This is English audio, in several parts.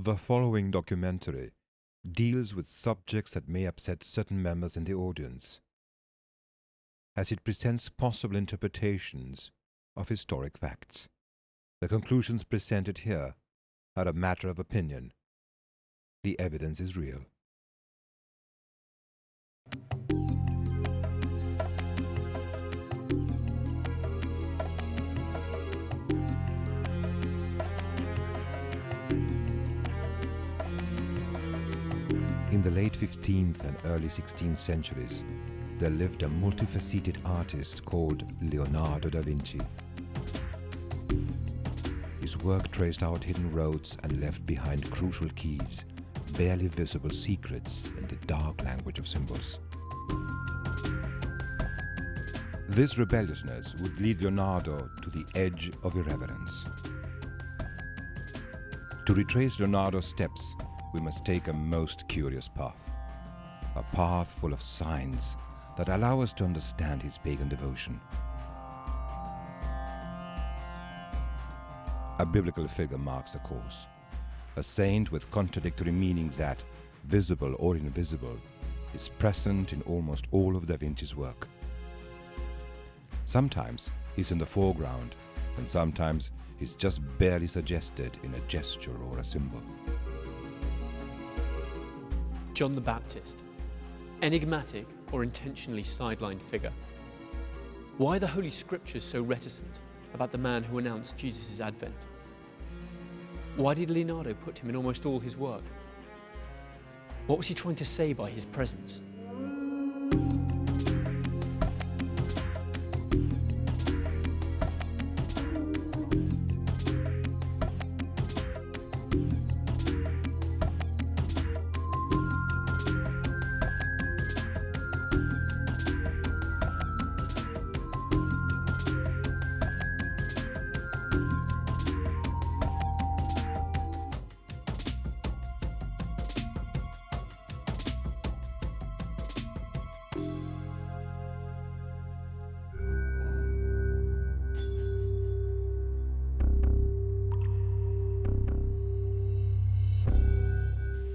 The following documentary deals with subjects that may upset certain members in the audience, as it presents possible interpretations of historic facts. The conclusions presented here are a matter of opinion. The evidence is real. In the late 15th and early 16th centuries, there lived a multifaceted artist called Leonardo da Vinci. His work traced out hidden roads and left behind crucial keys, barely visible secrets in the dark language of symbols. This rebelliousness would lead Leonardo to the edge of irreverence. To retrace Leonardo's steps, we must take a most curious path, a path full of signs that allow us to understand his pagan devotion. A biblical figure marks the course, a saint with contradictory meanings that, visible or invisible, is present in almost all of Da Vinci's work. Sometimes he's in the foreground, and sometimes he's just barely suggested in a gesture or a symbol. John the Baptist, enigmatic or intentionally sidelined figure. Why are the Holy Scriptures so reticent about the man who announced Jesus' advent? Why did Leonardo put him in almost all his work? What was he trying to say by his presence?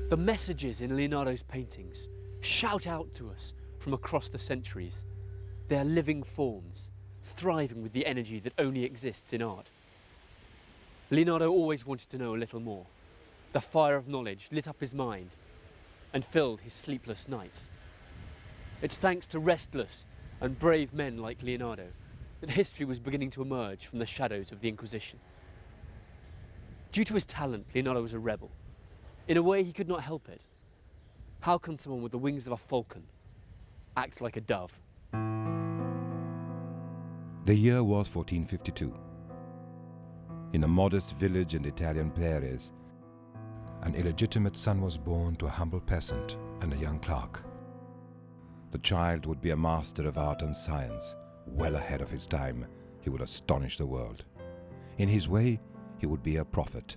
The messages in Leonardo's paintings shout out to us from across the centuries. They are living forms, thriving with the energy that only exists in art. Leonardo always wanted to know a little more. The fire of knowledge lit up his mind and filled his sleepless nights. It's thanks to restless and brave men like Leonardo that history was beginning to emerge from the shadows of the Inquisition. Due to his talent, Leonardo was a rebel. In a way, he could not help it. How can someone with the wings of a falcon act like a dove? The year was 1452. In a modest village in the Italian prairies, an illegitimate son was born to a humble peasant and a young clerk. The child would be a master of art and science. Well ahead of his time, he would astonish the world. In his way, he would be a prophet,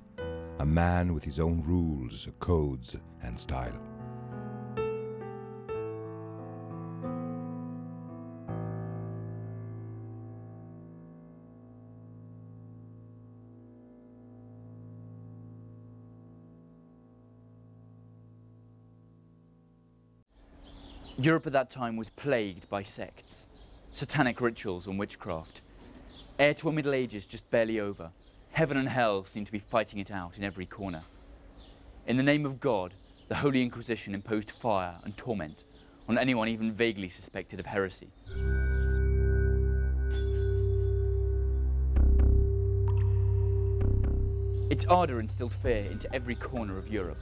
a man with his own rules, codes, and style. Europe at that time was plagued by sects, satanic rituals and witchcraft. Heir to a Middle Ages just barely over, heaven and hell seemed to be fighting it out in every corner. In the name of God, the Holy Inquisition imposed fire and torment on anyone even vaguely suspected of heresy. Its ardour instilled fear into every corner of Europe.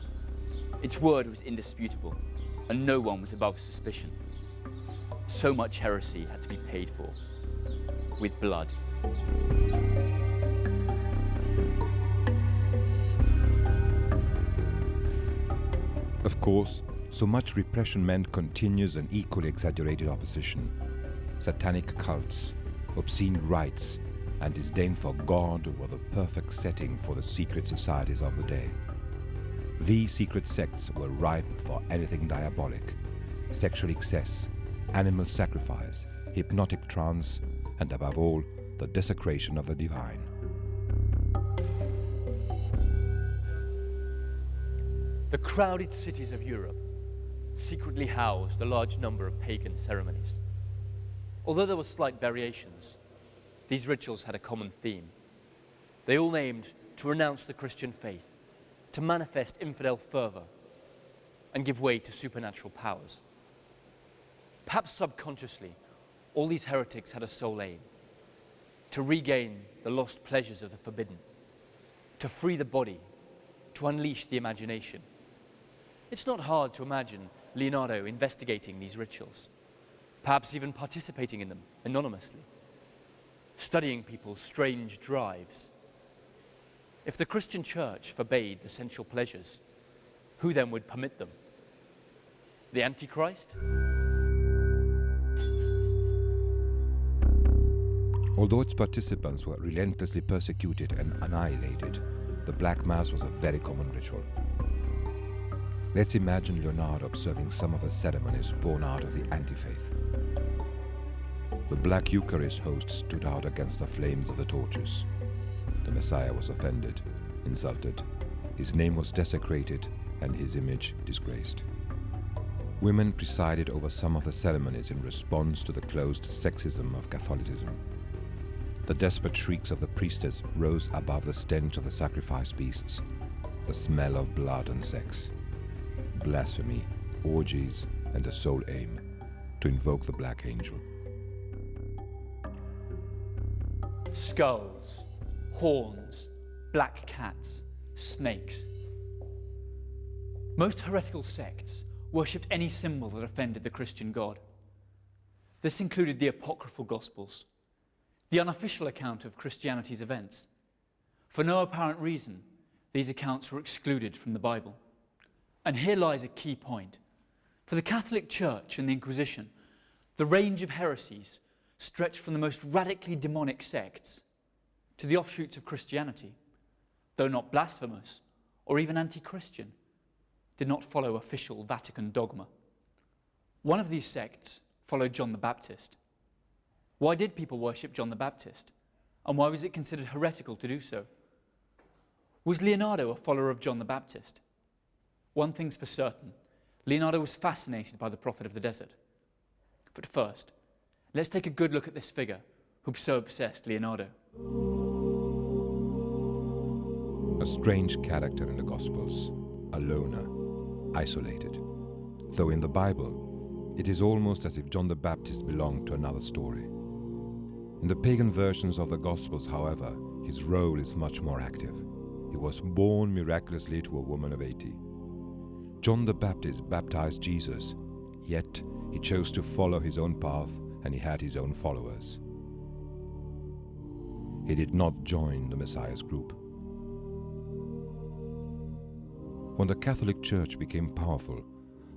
Its word was indisputable, and no one was above suspicion. So much heresy had to be paid for, with blood. Of course, so much repression meant continuous and equally exaggerated opposition. Satanic cults, obscene rites, and disdain for God were the perfect setting for the secret societies of the day. These secret sects were ripe for anything diabolic: sexual excess, animal sacrifice, hypnotic trance, and above all, the desecration of the divine. The crowded cities of Europe secretly housed a large number of pagan ceremonies. Although there were slight variations, these rituals had a common theme. They all aimed to renounce the Christian faith, to manifest infidel fervour, and give way to supernatural powers. Perhaps subconsciously, all these heretics had a sole aim: to regain the lost pleasures of the forbidden, to free the body, to unleash the imagination. It's not hard to imagine Leonardo investigating these rituals, perhaps even participating in them anonymously, studying people's strange drives. If the Christian Church forbade the sensual pleasures, who then would permit them? The Antichrist? Although its participants were relentlessly persecuted and annihilated, the Black Mass was a very common ritual. Let's imagine Leonardo observing some of the ceremonies born out of the anti-faith. The Black Eucharist host stood out against the flames of the torches. The Messiah was offended, insulted, his name was desecrated, and his image disgraced. Women presided over some of the ceremonies in response to the closed sexism of Catholicism. The desperate shrieks of the priestess rose above the stench of the sacrificed beasts, the smell of blood and sex. Blasphemy, orgies, and the sole aim: to invoke the Black Angel. Skulls, horns, black cats, snakes. Most heretical sects worshipped any symbol that offended the Christian God. This included the apocryphal Gospels, the unofficial account of Christianity's events. For no apparent reason, these accounts were excluded from the Bible. And here lies a key point. For the Catholic Church and the Inquisition, the range of heresies stretched from the most radically demonic sects to the offshoots of Christianity, though not blasphemous or even anti-Christian, did not follow official Vatican dogma. One of these sects followed John the Baptist. Why did people worship John the Baptist? And why was it considered heretical to do so? Was Leonardo a follower of John the Baptist? One thing's for certain: Leonardo was fascinated by the prophet of the desert. But first, let's take a good look at this figure who so obsessed Leonardo. A strange character in the Gospels, a loner, isolated. Though in the Bible, it is almost as if John the Baptist belonged to another story. In the pagan versions of the Gospels, however, his role is much more active. He was born miraculously to a woman of 80. John the Baptist baptized Jesus, yet he chose to follow his own path and he had his own followers. He did not join the Messiah's group. When the Catholic Church became powerful,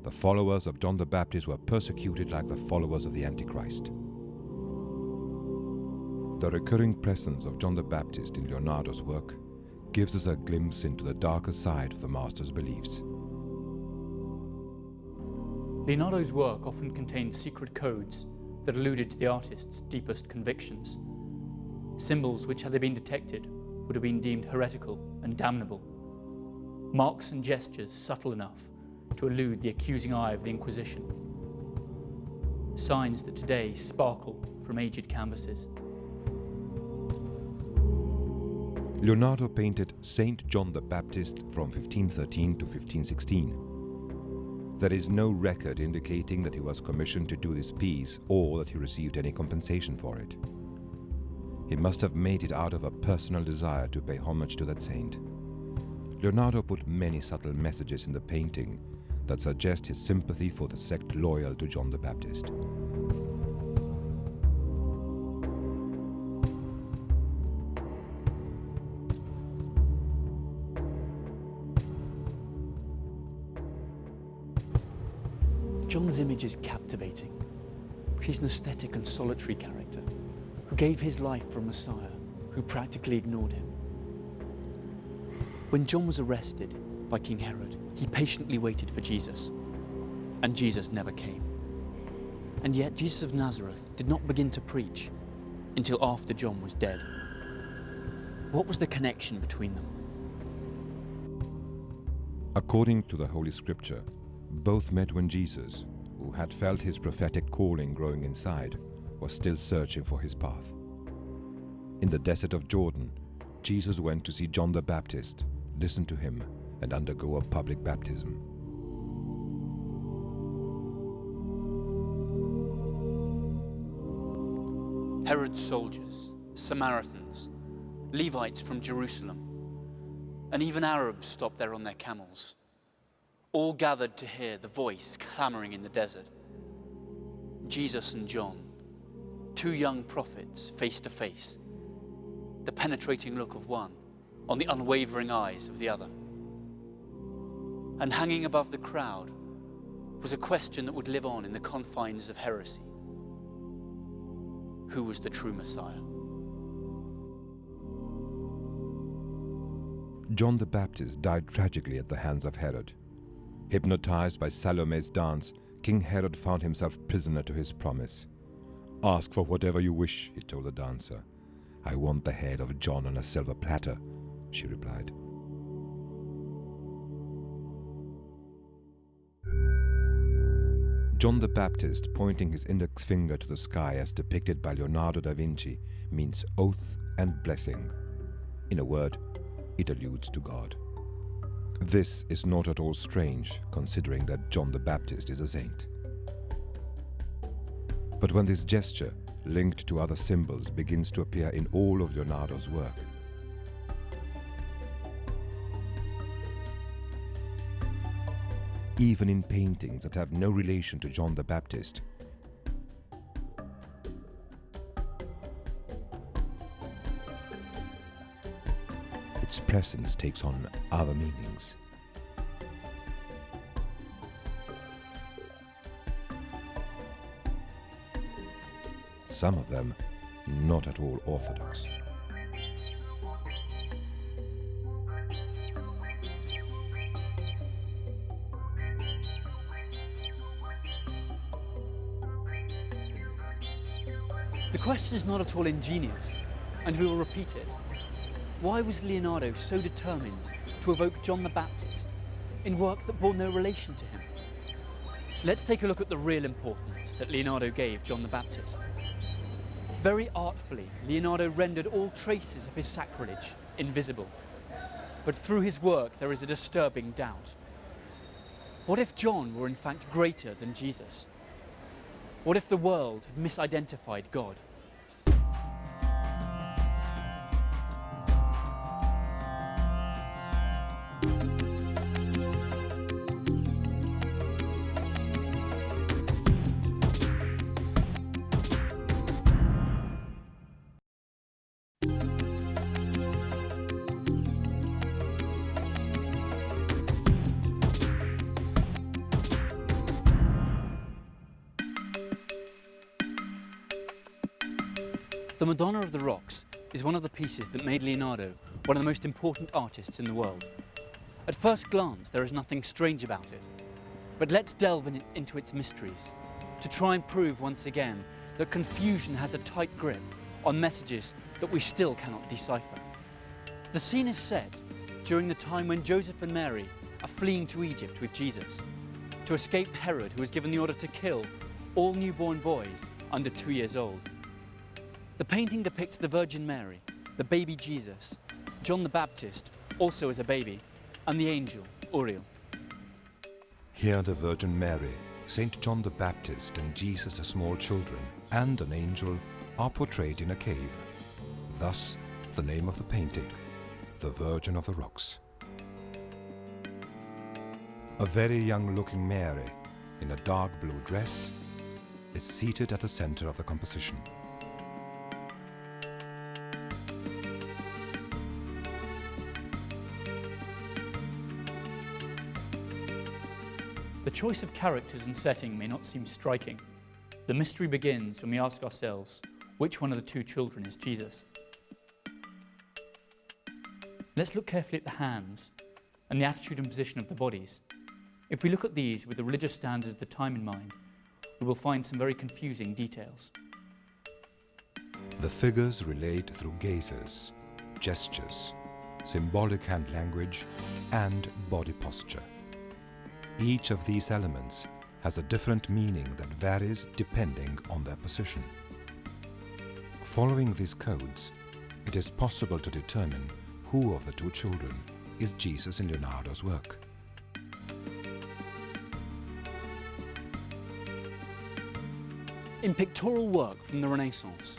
the followers of John the Baptist were persecuted like the followers of the Antichrist. The recurring presence of John the Baptist in Leonardo's work gives us a glimpse into the darker side of the master's beliefs. Leonardo's work often contained secret codes that alluded to the artist's deepest convictions. Symbols which, had they been detected, would have been deemed heretical and damnable. Marks and gestures subtle enough to elude the accusing eye of the Inquisition. Signs that today sparkle from aged canvases. Leonardo painted Saint John the Baptist from 1513 to 1516. There is no record indicating that he was commissioned to do this piece or that he received any compensation for it. He must have made it out of a personal desire to pay homage to that saint. Leonardo put many subtle messages in the painting that suggest his sympathy for the sect loyal to John the Baptist. John's image is captivating. He's an aesthetic and solitary character who gave his life for a Messiah who practically ignored him. When John was arrested by King Herod, he patiently waited for Jesus, and Jesus never came. And yet Jesus of Nazareth did not begin to preach until after John was dead. What was the connection between them? According to the Holy Scripture, both met when Jesus, who had felt his prophetic calling growing inside, was still searching for his path. In the desert of Jordan, Jesus went to see John the Baptist, listen to him, and undergo a public baptism. Herod's soldiers, Samaritans, Levites from Jerusalem, and even Arabs stopped there on their camels, all gathered to hear the voice clamoring in the desert. Jesus and John, two young prophets face to face, the penetrating look of one on the unwavering eyes of the other. And hanging above the crowd was a question that would live on in the confines of heresy. Who was the true Messiah? John the Baptist died tragically at the hands of Herod. Hypnotized by Salome's dance, King Herod found himself prisoner to his promise. "Ask for whatever you wish," he told the dancer. "I want the head of John on a silver platter," she replied. John the Baptist, pointing his index finger to the sky as depicted by Leonardo da Vinci, means oath and blessing. In a word, it alludes to God. This is not at all strange, considering that John the Baptist is a saint. But when this gesture, linked to other symbols, begins to appear in all of Leonardo's work, even in paintings that have no relation to John the Baptist, its presence takes on other meanings. Some of them not at all orthodox. The question is not at all ingenious, and we will repeat it. Why was Leonardo so determined to evoke John the Baptist in work that bore no relation to him? Let's take a look at the real importance that Leonardo gave John the Baptist. Very artfully, Leonardo rendered all traces of his sacrilege invisible. But through his work there is a disturbing doubt. What if John were in fact greater than Jesus? What if the world had misidentified God? The Madonna of the Rocks is one of the pieces that made Leonardo one of the most important artists in the world. At first glance, there is nothing strange about it, but let's delve into its mysteries to try and prove once again that confusion has a tight grip on messages that we still cannot decipher. The scene is set during the time when Joseph and Mary are fleeing to Egypt with Jesus to escape Herod, who has given the order to kill all newborn boys under 2 years old. The painting depicts the Virgin Mary, the baby Jesus, John the Baptist, also as a baby, and the angel, Uriel. Here the Virgin Mary, Saint John the Baptist and Jesus as small children, and an angel are portrayed in a cave. Thus, the name of the painting, the Virgin of the Rocks. A very young-looking Mary, in a dark blue dress, is seated at the center of the composition. The choice of characters and setting may not seem striking. The mystery begins when we ask ourselves, which one of the two children is Jesus? Let's look carefully at the hands and the attitude and position of the bodies. If we look at these with the religious standards of the time in mind, we will find some very confusing details. The figures relate through gazes, gestures, symbolic hand language, and body posture. Each of these elements has a different meaning that varies depending on their position. Following these codes, it is possible to determine who of the two children is Jesus in Leonardo's work. In pictorial work from the Renaissance,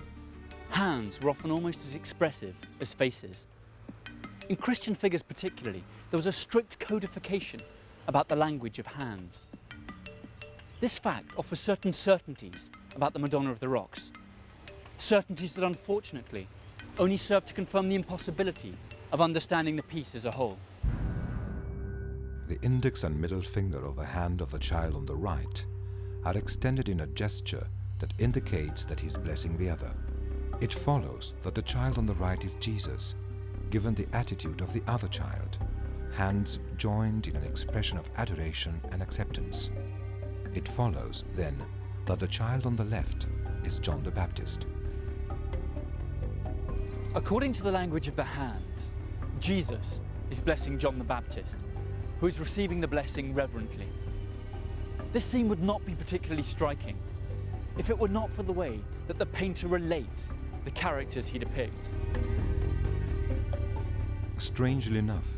hands were often almost as expressive as faces. In Christian figures particularly, there was a strict codification about the language of hands. This fact offers certain certainties about the Madonna of the Rocks, certainties that unfortunately only serve to confirm the impossibility of understanding the piece as a whole. The index and middle finger of the hand of the child on the right are extended in a gesture that indicates that he is blessing the other. It follows that the child on the right is Jesus, given the attitude of the other child, hands joined in an expression of adoration and acceptance. It follows, then, that the child on the left is John the Baptist. According to the language of the hands, Jesus is blessing John the Baptist, who is receiving the blessing reverently. This scene would not be particularly striking if it were not for the way that the painter relates the characters he depicts. Strangely enough,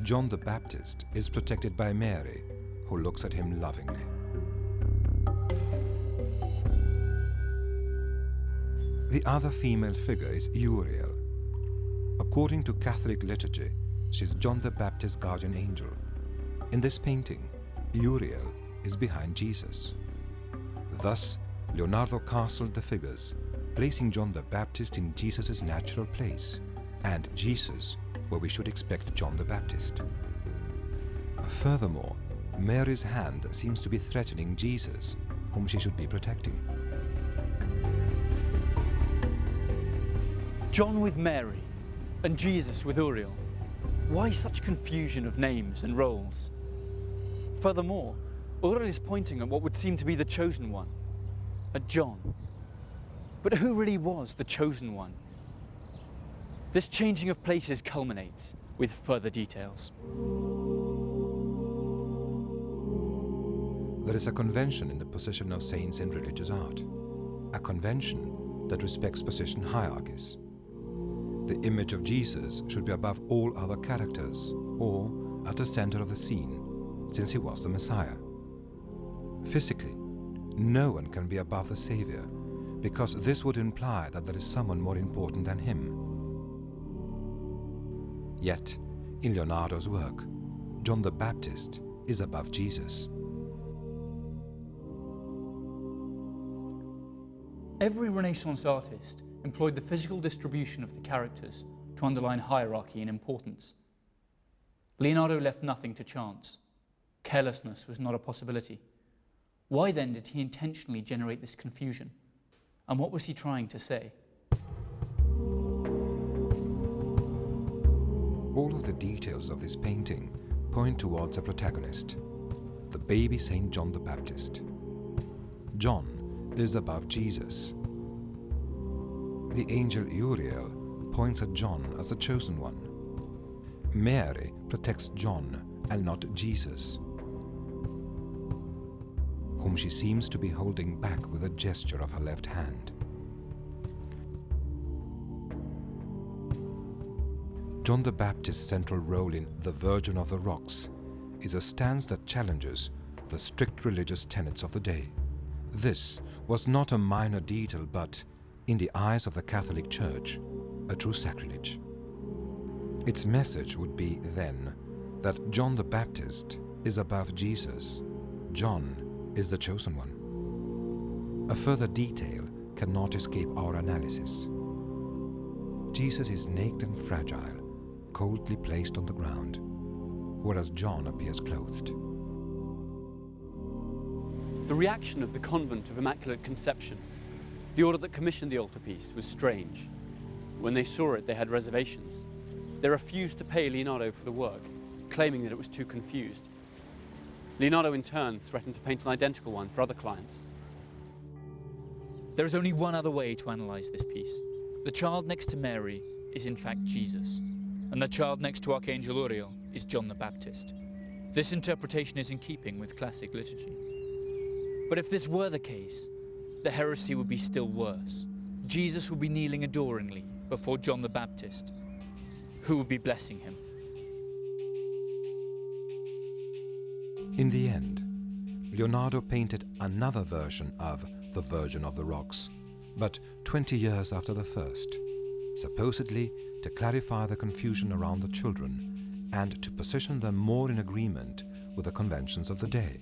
John the Baptist is protected by Mary, who looks at him lovingly. The other female figure is Uriel. According to Catholic liturgy, she is John the Baptist's guardian angel. In this painting, Uriel is behind Jesus. Thus, Leonardo castled the figures, placing John the Baptist in Jesus' natural place, and Jesus where we should expect John the Baptist. Furthermore, Mary's hand seems to be threatening Jesus, whom she should be protecting. John with Mary and Jesus with Uriel. Why such confusion of names and roles? Furthermore, Uriel is pointing at what would seem to be the chosen one, at John. But who really was the chosen one? This changing of places culminates with further details. There is a convention in the position of saints in religious art, a convention that respects position hierarchies. The image of Jesus should be above all other characters, or at the center of the scene, since he was the Messiah. Physically, no one can be above the Savior, because this would imply that there is someone more important than him. Yet, in Leonardo's work, John the Baptist is above Jesus. Every Renaissance artist employed the physical distribution of the characters to underline hierarchy and importance. Leonardo left nothing to chance. Carelessness was not a possibility. Why then did he intentionally generate this confusion? And what was he trying to say? All of the details of this painting point towards a protagonist, the baby Saint John the Baptist. John is above Jesus. The angel Uriel points at John as the chosen one. Mary protects John and not Jesus, whom she seems to be holding back with a gesture of her left hand. John the Baptist's central role in The Virgin of the Rocks is a stance that challenges the strict religious tenets of the day. This was not a minor detail, but, in the eyes of the Catholic Church, a true sacrilege. Its message would be, then, that John the Baptist is above Jesus. John is the chosen one. A further detail cannot escape our analysis. Jesus is naked and fragile, coldly placed on the ground, whereas John appears clothed. The reaction of the Convent of Immaculate Conception, the order that commissioned the altarpiece, was strange. When they saw it, they had reservations. They refused to pay Leonardo for the work, claiming that it was too confused. Leonardo, in turn, threatened to paint an identical one for other clients. There is only one other way to analyse this piece. The child next to Mary is in fact Jesus. and the child next to Archangel Uriel is John the Baptist. This interpretation is in keeping with classic liturgy. But if this were the case, the heresy would be still worse. Jesus would be kneeling adoringly before John the Baptist, who would be blessing him. In the end, Leonardo painted another version of the Virgin of the Rocks, but 20 years after the first, supposedly to clarify the confusion around the children and to position them more in agreement with the conventions of the day.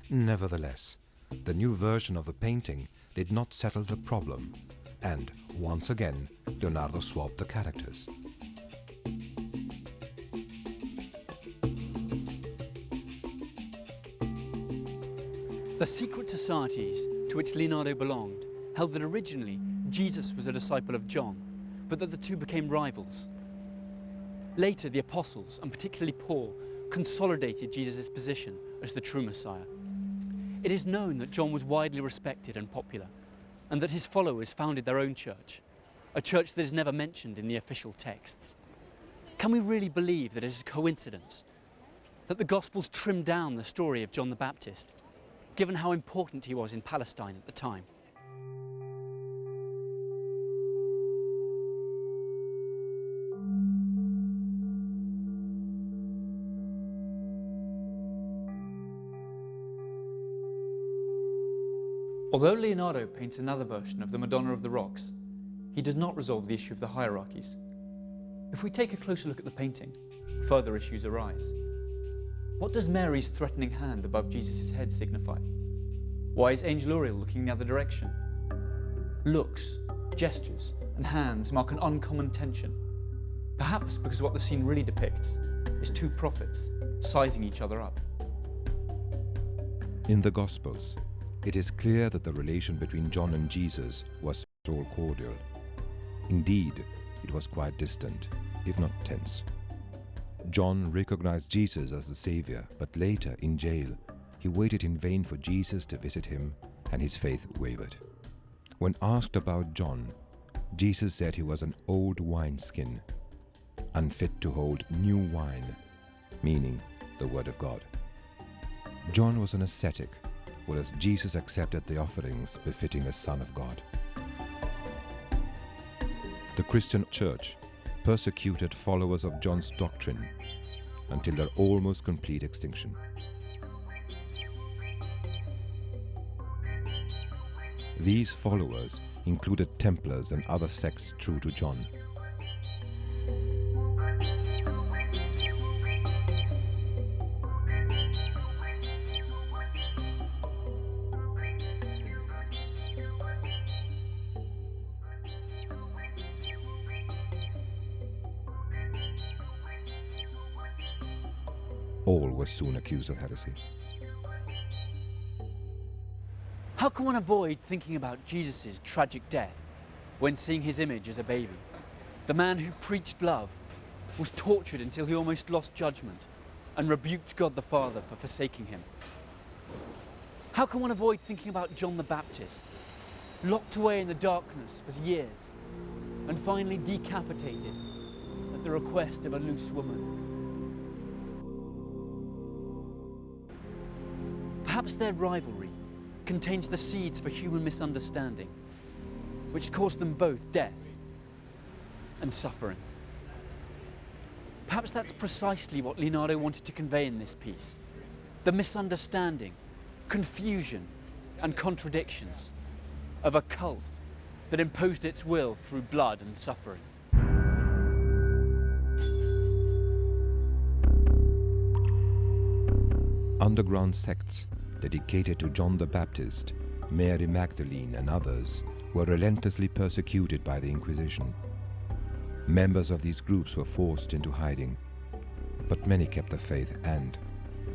Nevertheless, the new version of the painting did not settle the problem, and once again, Leonardo swapped the characters. The secret societies to which Leonardo belonged held that originally Jesus was a disciple of John, but that the two became rivals. Later, the apostles, and particularly Paul, consolidated Jesus' position as the true Messiah. It is known that John was widely respected and popular, and that his followers founded their own church, a church that is never mentioned in the official texts. Can we really believe that it is a coincidence that the Gospels trimmed down the story of John the Baptist, given how important he was in Palestine at the time? Although Leonardo paints another version of the Madonna of the Rocks, he does not resolve the issue of the hierarchies. If we take a closer look at the painting, further issues arise. What does Mary's threatening hand above Jesus' head signify? Why is Angel Uriel looking the other direction? Looks, gestures, and hands mark an uncommon tension. Perhaps because what the scene really depicts is two prophets sizing each other up. In the Gospels, it is clear that the relation between John and Jesus was not at all cordial. Indeed, it was quite distant, if not tense. John recognized Jesus as the Savior, but later, in jail, he waited in vain for Jesus to visit him, and his faith wavered. When asked about John, Jesus said he was an old wineskin, unfit to hold new wine, meaning the Word of God. John was an ascetic, whereas Jesus accepted the offerings befitting a Son of God. The Christian Church persecuted followers of John's doctrine until their almost complete extinction. These followers included Templars and other sects true to John. All were soon accused of heresy. How can one avoid thinking about Jesus' tragic death when seeing his image as a baby? The man who preached love was tortured until he almost lost judgment and rebuked God the Father for forsaking him. How can one avoid thinking about John the Baptist, locked away in the darkness for years and finally decapitated at the request of a loose woman? Perhaps their rivalry contains the seeds for human misunderstanding, which caused them both death and suffering. Perhaps that's precisely what Leonardo wanted to convey in this piece: the misunderstanding, confusion, and contradictions of a cult that imposed its will through blood and suffering. Underground sects dedicated to John the Baptist, Mary Magdalene, and others were relentlessly persecuted by the Inquisition. Members of these groups were forced into hiding, but many kept the faith and,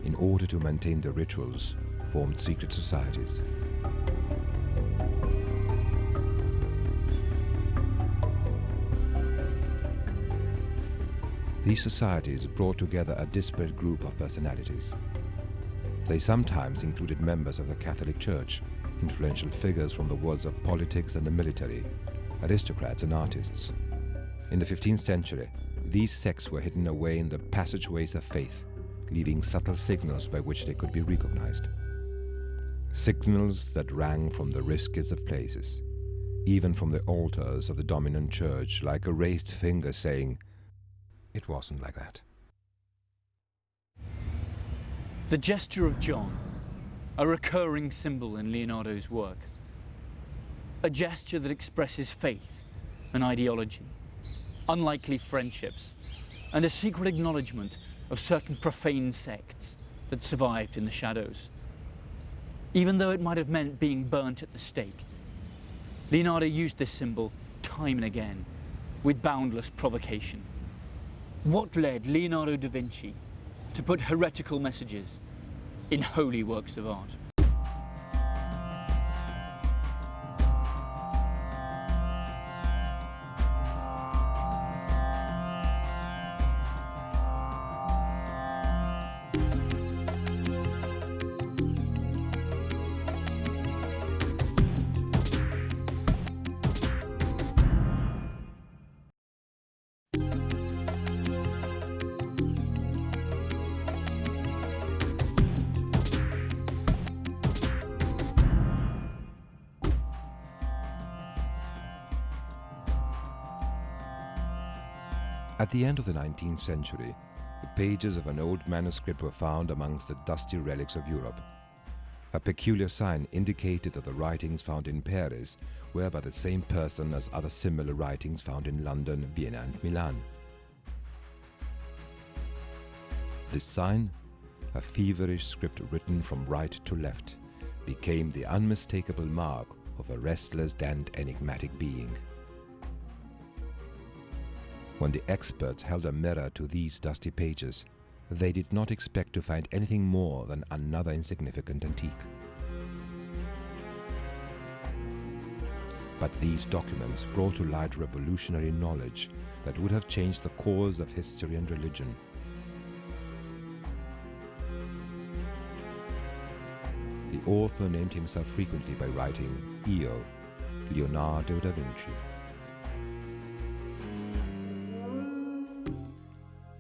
in order to maintain the rituals, formed secret societies. These societies brought together a disparate group of personalities. They sometimes included members of the Catholic Church, influential figures from the worlds of politics and the military, aristocrats and artists. In the 15th century, These sects were hidden away in the passageways of faith, leaving subtle signals by which they could be recognized. Signals that rang from the riskiest of places, even from the altars of the dominant church, like a raised finger saying, "It wasn't like that." The gesture of John, a recurring symbol in Leonardo's work. A gesture that expresses faith and ideology, unlikely friendships, and a secret acknowledgement of certain profane sects that survived in the shadows. Even though it might have meant being burnt at the stake, Leonardo used this symbol time and again, with boundless provocation. What led Leonardo da Vinci to put heretical messages in holy works of art? At the end of the 19th century, the pages of an old manuscript were found amongst the dusty relics of Europe. A peculiar sign indicated that the writings found in Paris were by the same person as other similar writings found in London, Vienna and Milan. This sign, a feverish script written from right to left, became the unmistakable mark of a restless and enigmatic being. When the experts held a mirror to these dusty pages, they did not expect to find anything more than another insignificant antique. But these documents brought to light revolutionary knowledge that would have changed the course of history and religion. The author named himself frequently by writing Io, Leonardo da Vinci.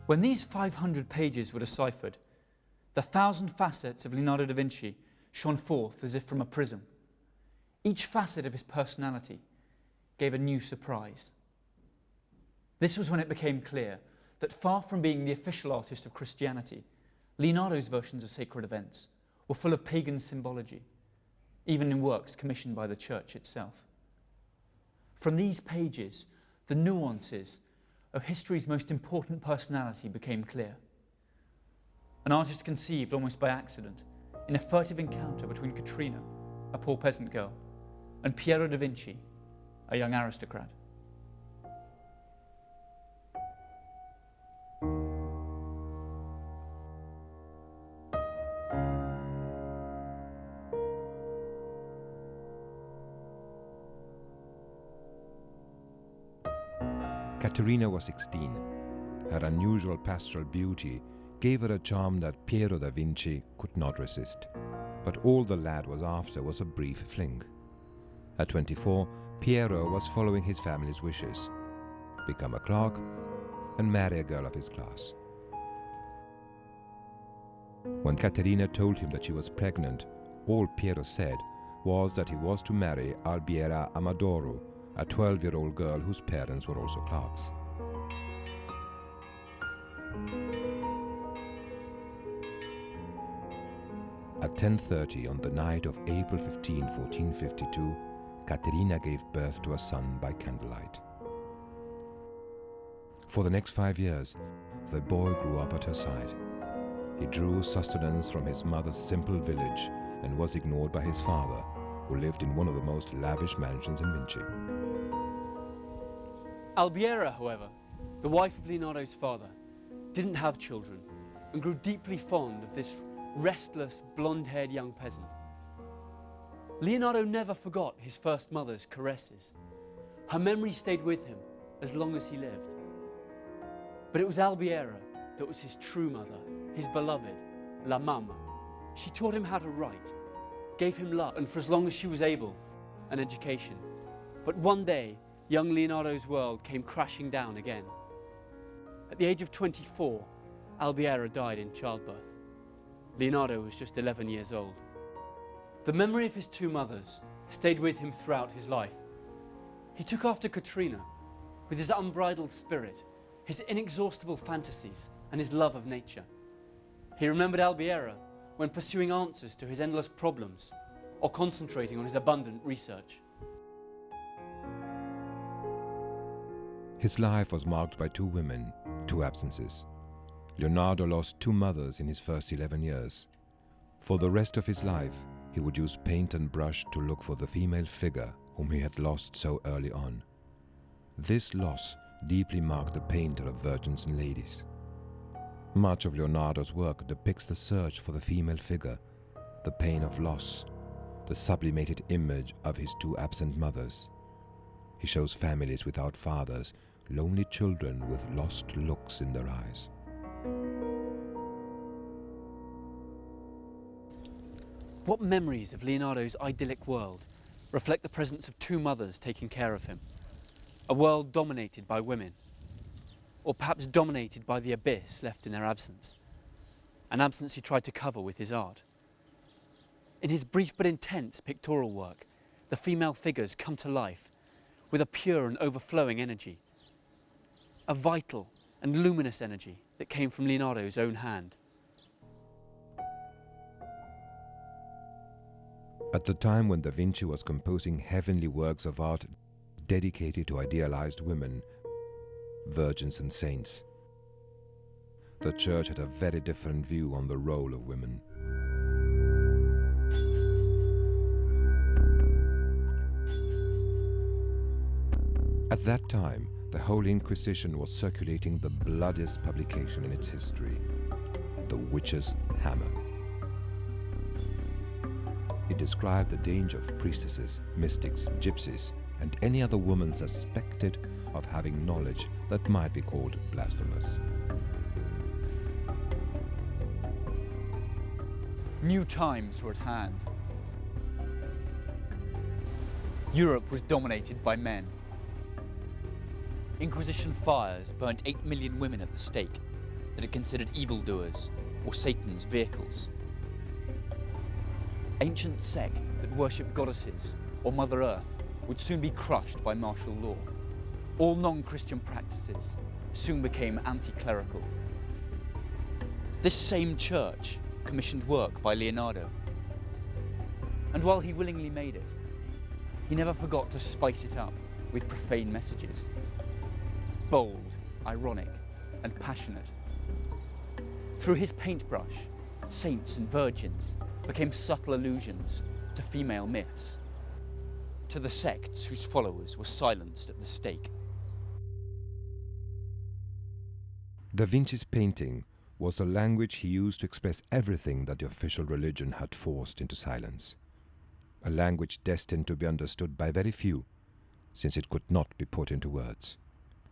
When these 500 pages were deciphered, the 1,000 facets of Leonardo da Vinci shone forth as if from a prism. Each facet of his personality gave a new surprise. This was when it became clear that far from being the official artist of Christianity, Leonardo's versions of sacred events were full of pagan symbology, even in works commissioned by the church itself. From these pages, the nuances of history's most important personality became clear. An artist conceived almost by accident in a furtive encounter between Caterina, a poor peasant girl, and Piero da Vinci, a young aristocrat. Caterina was 16. Her unusual pastoral beauty gave her a charm that Piero da Vinci could not resist. But all the lad was after was a brief fling. At 24, Piero was following his family's wishes: become a clerk and marry a girl of his class. When Caterina told him that she was pregnant, all Piero said was that he was to marry Albiera Amadoro, a 12-year-old girl whose parents were also clerks. At 10:30 on the night of April 15, 1452, Caterina gave birth to a son by candlelight. For the next 5 years, the boy grew up at her side. He drew sustenance from his mother's simple village and was ignored by his father, who lived in one of the most lavish mansions in Vinci. Albiera, however, the wife of Leonardo's father, didn't have children and grew deeply fond of this restless, blonde-haired young peasant. Leonardo never forgot his first mother's caresses. Her memory stayed with him as long as he lived. But it was Albiera that was his true mother, his beloved, La Mama. She taught him how to write, gave him love, and for as long as she was able, an education. But one day, young Leonardo's world came crashing down again. At the age of 24, Albiera died in childbirth. Leonardo was just 11 years old. The memory of his two mothers stayed with him throughout his life. He took after Katrina with his unbridled spirit, his inexhaustible fantasies, and his love of nature. He remembered Albiera when pursuing answers to his endless problems or concentrating on his abundant research. His life was marked by two women, two absences. Leonardo lost two mothers in his first 11 years. For the rest of his life, he would use paint and brush to look for the female figure whom he had lost so early on. This loss deeply marked the painter of virgins and ladies. Much of Leonardo's work depicts the search for the female figure, the pain of loss, the sublimated image of his two absent mothers. He shows families without fathers, lonely children with lost looks in their eyes. What memories of Leonardo's idyllic world reflect the presence of two mothers taking care of him? A world dominated by women, or perhaps dominated by the abyss left in their absence, an absence he tried to cover with his art. In his brief but intense pictorial work, the female figures come to life with a pure and overflowing energy, a vital and luminous energy that came from Leonardo's own hand. At the time when Da Vinci was composing heavenly works of art dedicated to idealized women, virgins and saints, the Church had a very different view on the role of women. At that time, the Holy Inquisition was circulating the bloodiest publication in its history, The Witch's Hammer. It described the danger of priestesses, mystics, gypsies, and any other woman suspected of having knowledge that might be called blasphemous. New times were at hand. Europe was dominated by men. Inquisition fires burnt 8 million women at the stake that are considered evildoers or Satan's vehicles. Ancient sects that worshipped goddesses or Mother Earth would soon be crushed by martial law. All non-Christian practices soon became anti-clerical. This same church commissioned work by Leonardo. And while he willingly made it, he never forgot to spice it up with profane messages. Bold, ironic, and passionate. Through his paintbrush, saints and virgins became subtle allusions to female myths, to the sects whose followers were silenced at the stake. Da Vinci's painting was the language he used to express everything that the official religion had forced into silence. A language destined to be understood by very few, since it could not be put into words.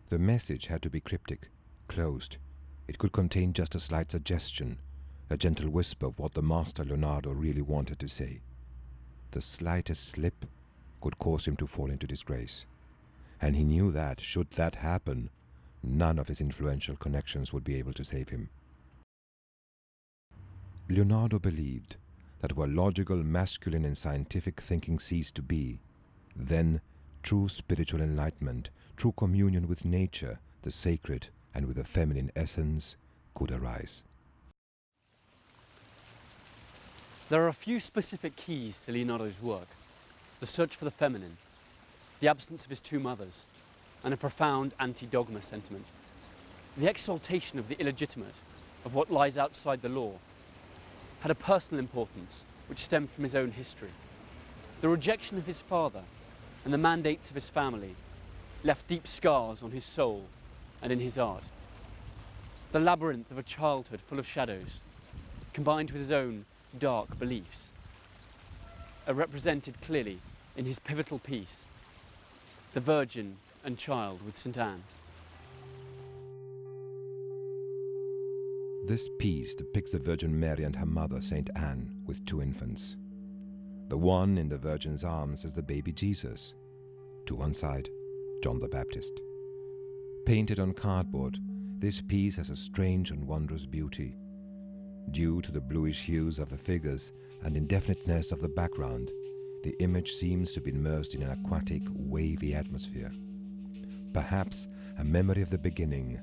The message had to be cryptic, closed. It could contain just a slight suggestion, a gentle whisper of what the master Leonardo really wanted to say. The slightest slip could cause him to fall into disgrace. And he knew that, should that happen, none of his influential connections would be able to save him. Leonardo believed that where logical, masculine and scientific thinking ceased to be, then true spiritual enlightenment, true communion with nature, the sacred, and with the feminine essence could arise. There are a few specific keys to Leonardo's work: the search for the feminine, the absence of his two mothers, and a profound anti-dogma sentiment. The exaltation of the illegitimate, of what lies outside the law, had a personal importance which stemmed from his own history. The rejection of his father and the mandates of his family left deep scars on his soul and in his art. The labyrinth of a childhood full of shadows, combined with his own dark beliefs, are represented clearly in his pivotal piece, The Virgin and Child with St. Anne. This piece depicts the Virgin Mary and her mother, St. Anne, with two infants. The one in the Virgin's arms is the baby Jesus. To one side, John the Baptist. Painted on cardboard, this piece has a strange and wondrous beauty. Due to the bluish hues of the figures and indefiniteness of the background, the image seems to be immersed in an aquatic, wavy atmosphere. Perhaps a memory of the beginning,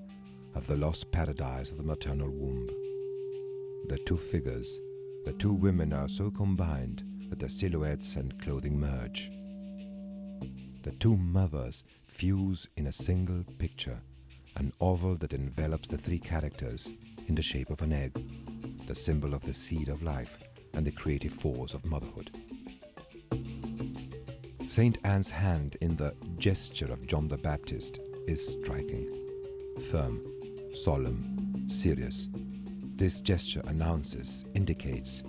of the lost paradise of the maternal womb. The two figures, the two women are so combined that their silhouettes and clothing merge. The two mothers fuse in a single picture, an oval that envelops the three characters in the shape of an egg, the symbol of the seed of life and the creative force of motherhood. Saint Anne's hand in the gesture of John the Baptist is striking. Firm, solemn, serious. This gesture announces, indicates,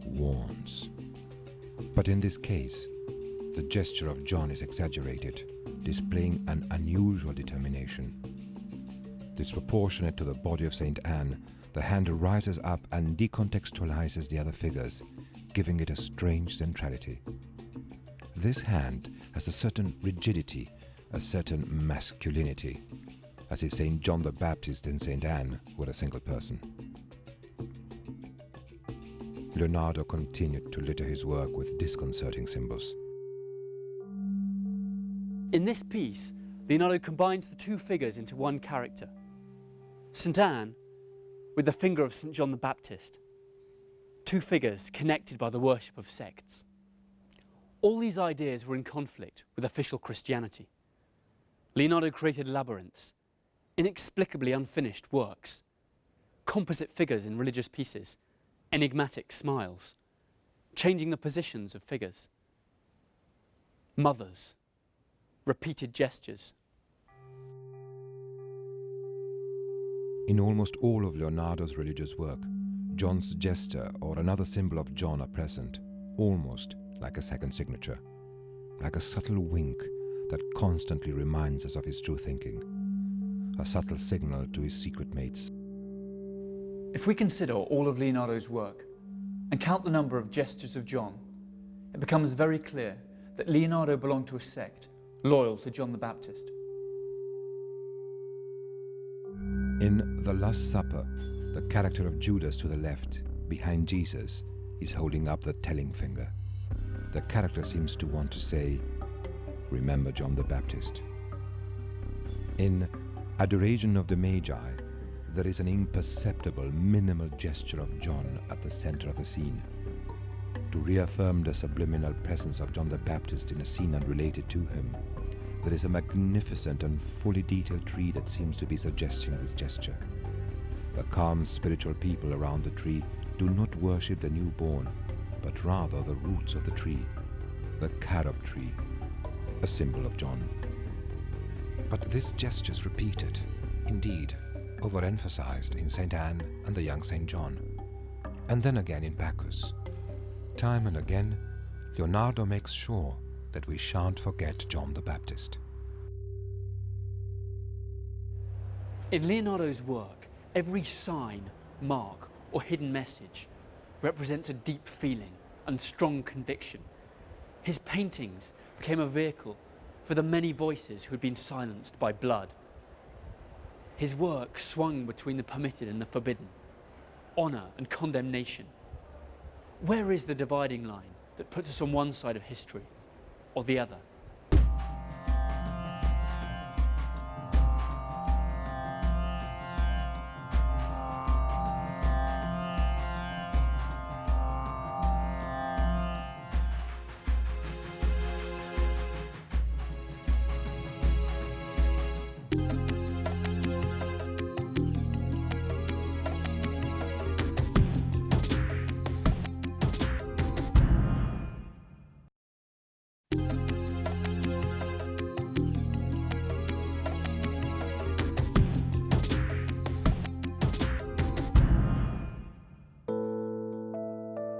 warns. But in this case, the gesture of John is exaggerated, displaying an unusual determination. Disproportionate to the body of Saint Anne, the hand rises up and decontextualizes the other figures, giving it a strange centrality. This hand has a certain rigidity, a certain masculinity, as if Saint John the Baptist and Saint Anne were a single person. Leonardo continued to litter his work with disconcerting symbols. In this piece, Leonardo combines the two figures into one character. St. Anne with the finger of St. John the Baptist. Two figures connected by the worship of sects. All these ideas were in conflict with official Christianity. Leonardo created labyrinths, inexplicably unfinished works, composite figures in religious pieces, enigmatic smiles, changing the positions of figures, mothers, repeated gestures. In almost all of Leonardo's religious work, John's gesture or another symbol of John are present, almost like a second signature, like a subtle wink that constantly reminds us of his true thinking, a subtle signal to his secret mates. If we consider all of Leonardo's work and count the number of gestures of John, it becomes very clear that Leonardo belonged to a sect loyal to John the Baptist. In The Last Supper, the character of Judas to the left, behind Jesus, is holding up the telling finger. The character seems to want to say, "Remember John the Baptist." In Adoration of the Magi, there is an imperceptible, minimal gesture of John at the center of the scene. To reaffirm the subliminal presence of John the Baptist in a scene unrelated to him, there is a magnificent and fully detailed tree that seems to be suggesting this gesture. The calm spiritual people around the tree do not worship the newborn, but rather the roots of the tree, the carob tree, a symbol of John. But this gesture is repeated, indeed, overemphasized in St. Anne and the young St. John, and then again in Bacchus. Time and again, Leonardo makes sure that we shan't forget John the Baptist. In Leonardo's work, every sign, mark, or hidden message represents a deep feeling and strong conviction. His paintings became a vehicle for the many voices who had been silenced by blood. His work swung between the permitted and the forbidden, honor and condemnation. Where is the dividing line that puts us on one side of history or the other?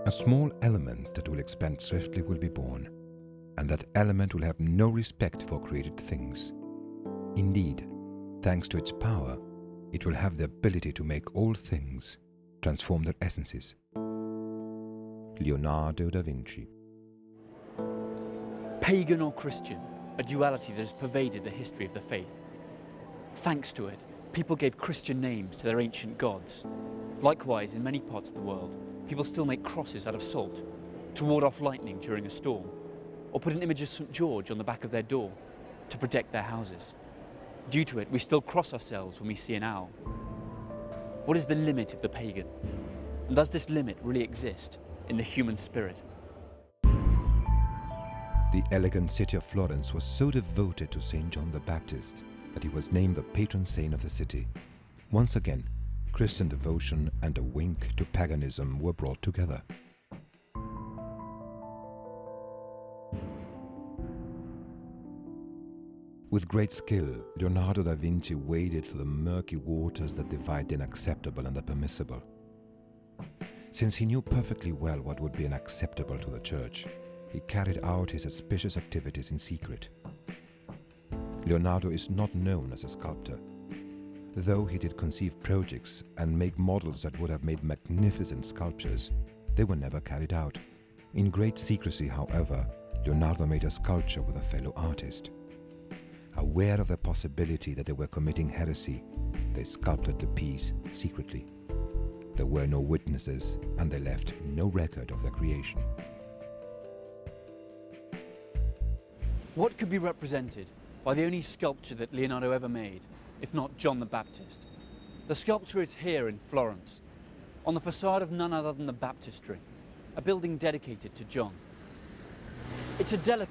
A small element that will expand swiftly will be born, and that element will have no respect for created things. Indeed, thanks to its power, it will have the ability to make all things transform their essences. Leonardo da Vinci. Pagan or Christian, a duality that has pervaded the history of the faith. Thanks to it, people gave Christian names to their ancient gods. Likewise, in many parts of the world, people still make crosses out of salt to ward off lightning during a storm, or put an image of St. George on the back of their door to protect their houses. Due to it, we still cross ourselves when we see an owl. What is the limit of the pagan? And does this limit really exist in the human spirit? The elegant city of Florence was so devoted to St. John the Baptist that he was named the patron saint of the city. Once again, Christian devotion and a wink to paganism were brought together. With great skill, Leonardo da Vinci waded through the murky waters that divide the unacceptable and the permissible. Since he knew perfectly well what would be unacceptable to the Church, he carried out his suspicious activities in secret. Leonardo is not known as a sculptor. Though he did conceive projects and make models that would have made magnificent sculptures, they were never carried out. In great secrecy, however, Leonardo made a sculpture with a fellow artist. Aware of the possibility that they were committing heresy, they sculpted the piece secretly. There were no witnesses, and they left no record of their creation. What could be represented by the only sculpture that Leonardo ever made, if not John the Baptist? The sculpture is here in Florence, on the facade of none other than the Baptistery, a building dedicated to John. It's a delicate